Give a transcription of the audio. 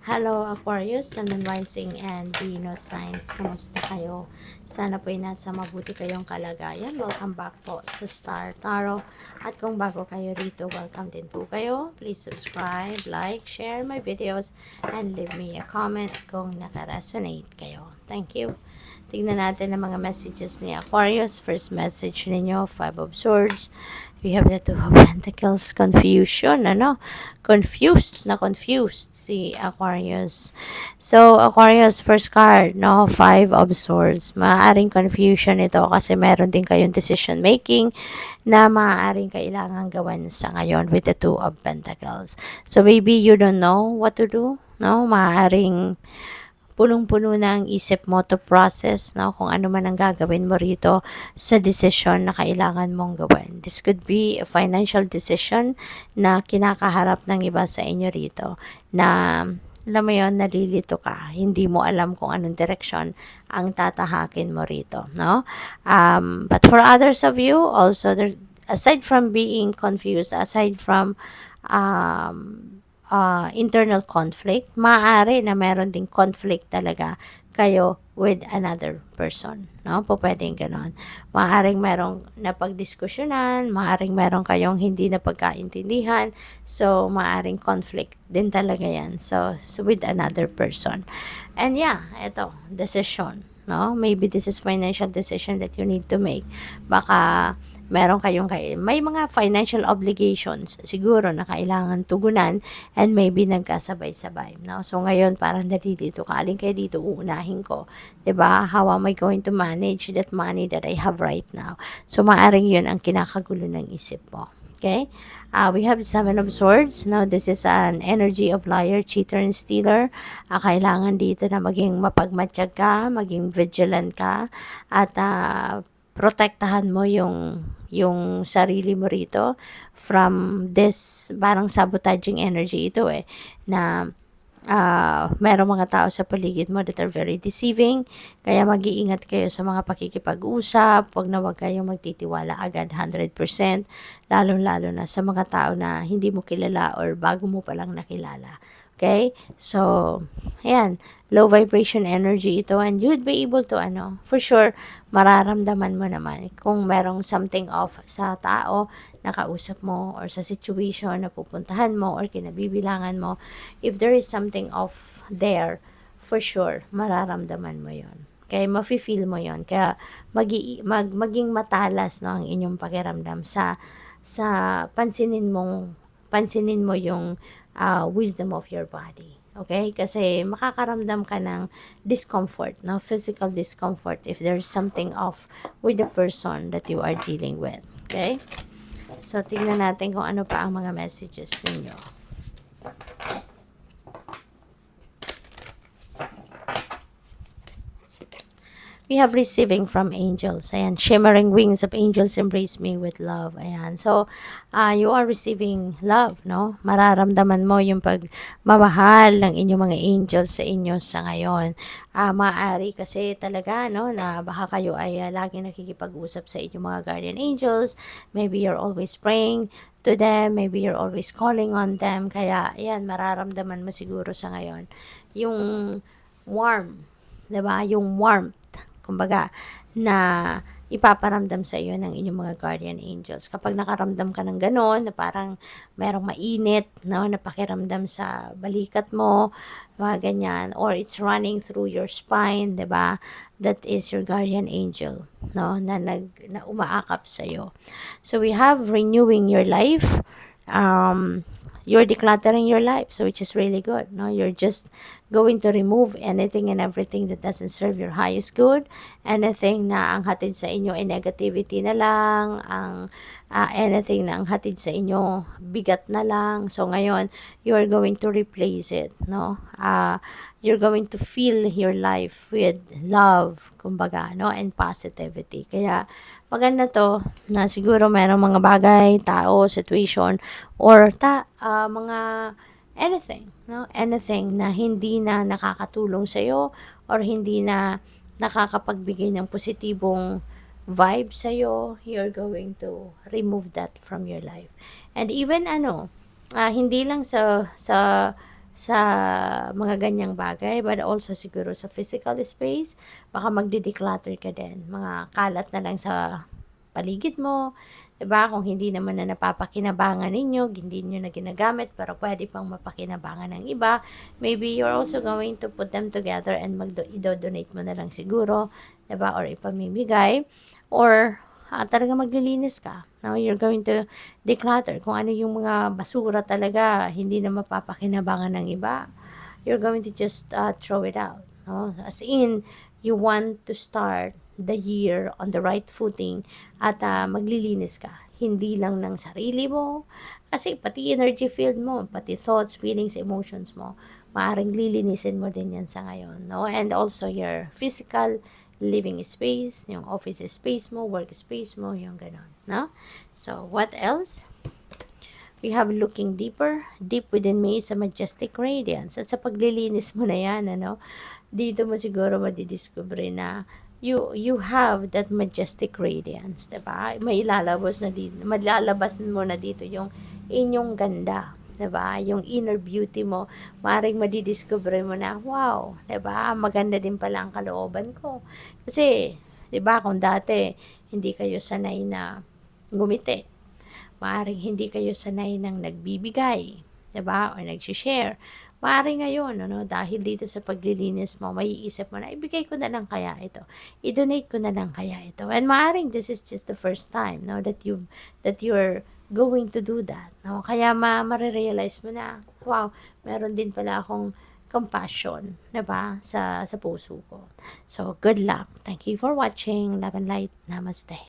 Hello Aquarius, Sun and Rising and Venus signs. Kamusta kayo? Sana po'y nasa mabuti kayong kalagayan. Welcome back po sa Star Tarot. At kung bago kayo rito, welcome din po kayo. Please subscribe, like, share my videos, and leave me a comment kung naka-resonate kayo. Thank you. Tignan natin ang mga messages ni Aquarius. First message ninyo, Five of Swords. We have the Two of Pentacles, confusion, confused si Aquarius. So, Aquarius, first card, no? Five of Swords. Maaaring confusion ito kasi meron din kayong decision making na maaaring kailangan gawan sa ngayon with the Two of Pentacles. So, maybe you don't know what to do, no? Maaaring punong-puno na ang isip mo to process, no, kung ano man ang gagawin mo rito sa desisyon na kailangan mong gawin. This could be a financial decision na kinakaharap ng iba sa inyo rito na alam mo yun, nalilito ka. Hindi mo alam kung anong direksyon ang tatahakin mo rito, no? But for others of you, also, there, aside from being confused, aside from internal conflict, maaari na meron ding conflict talaga kayo with another person, no? Po pwedeng ganon. Maaring merong napagdiskusyonan, maaring meron kayong hindi napagkaintindihan, so maaring conflict din talaga yan. So with another person. And yeah, ito, decision, no? Maybe this is financial decision that you need to make. Baka meron kayong may mga financial obligations siguro na kailangan tugunan and maybe nagkasabay-sabay, no? So ngayon parang nalilito ka, alin kaya dito uunahin ko, 'di ba? How am I going to manage that money that I have right now? So maaring 'yun ang kinakagulo ng isip mo. Okay? We have Seven of Swords. Now, this is an energy of liar, cheater, and stealer. Kailangan dito na maging mapagmatsyag ka, maging vigilant ka, at protektahan mo yung sarili mo rito from this parang sabotaging energy ito na merong mga tao sa paligid mo that are very deceiving, kaya mag-iingat kayo sa mga pakikipag-usap, wag na wag kayong magtitiwala agad 100%, lalong-lalo na sa mga tao na hindi mo kilala or bago mo palang nakilala. Okay? So, ayan, low vibration energy ito and you'd be able to, for sure, mararamdaman mo naman kung merong something off sa tao na kausap mo or sa situation na pupuntahan mo or kinabibilangan mo. If there is something off there, for sure, mararamdaman mo yon. Kaya mafe-feel mo yon. Kaya maging matalas, no, ang inyong pakiramdam sa pansinin mo yung wisdom of your body. Okay? Kasi makakaramdam ka ng discomfort, no? Physical discomfort if there's something off with the person that you are dealing with. Okay? So, tingnan natin kung ano pa ang mga messages ninyo. We have receiving from angels. Ayan, shimmering wings of angels embrace me with love. Ayan. So, you are receiving love, no? Mararamdaman mo yung pagmamahal ng inyong mga angels sa inyo sa ngayon. Maaari kasi talaga, no, na baka kayo ay laging nakikipag-usap sa inyong mga guardian angels. Maybe you're always praying to them. Maybe you're always calling on them. Kaya, ayan, mararamdaman mo siguro sa ngayon yung warm, 'di ba? Yung warmth, kumbaga, na ipaparamdam sa iyo ng inyong mga guardian angels. Kapag nakaramdam ka ng gano'n, na parang merong mainit, no, na pakiramdam sa balikat mo, mga ganyan, or it's running through your spine, 'di ba? That is your guardian angel, no, na umaakap sa iyo. So we have renewing your life. You're decluttering your life, so which is really good, no? You're just going to remove anything and everything that doesn't serve your highest good, anything na ang hatid sa inyo ay negativity na lang, ang anything na ang hatid sa inyo bigat na lang. So ngayon, you're going to replace it, no? You're going to fill your life with love, kumbaga, no, and positivity. Kaya maganda to na siguro mayroong mga bagay, tao, situation, or mga anything, no? Anything na hindi na nakakatulong sa iyo or hindi na nakakapagbigay ng positibong vibe sa iyo, you're going to remove that from your life. And even hindi lang sa sa mga ganyang bagay, but also siguro sa physical space, baka magde-declutter ka din. Mga kalat na lang sa paligid mo, 'di ba? Kung hindi naman na napapakinabangan ninyo, hindi niyo na ginagamit, pero pwede pang mapakinabangan ng iba, maybe you're also going to put them together and ido-donate mo na lang siguro, 'di ba? Or ipamimigay, or talagang maglilinis ka. No, you're going to declutter kung ano yung mga basura talaga hindi na mapapakinabangan ng iba. You're going to just throw it out. No? As in, you want to start the year on the right footing at maglilinis ka. Hindi lang ng sarili mo, kasi pati energy field mo, pati thoughts, feelings, emotions mo, maaring lilinisin mo din yan sa ngayon. No? And also your physical living space, yung office space mo, work space mo, yung ganon. No? So, what else? We have looking deeper, deep within me is a majestic radiance. At sa paglilinis mo na yan, dito mo siguro madidiscover na you have that majestic radiance, diba? May ilalabas na dito, malalabas mo na dito yung inyong ganda, diba? Yung inner beauty mo, maaaring madidiscover mo na, wow, diba? Maganda din pala ang kalooban ko. Kasi, diba, kung dati, hindi kayo sanay na ngumiti, maaaring hindi kayo sanay ng nagbibigay, 'di ba? O nagshi-share. Maaaring ngayon, dahil dito sa paglilinis mo, maiisip mo na, ibigay ko na lang kaya ito. I-donate ko na lang kaya ito. And maaaring this is just the first time, no, that you're going to do that, no? Kaya marirealize mo na, wow, meron din pala akong compassion, 'di ba, sa puso ko. So, good luck. Thank you for watching. Love and light. Namaste.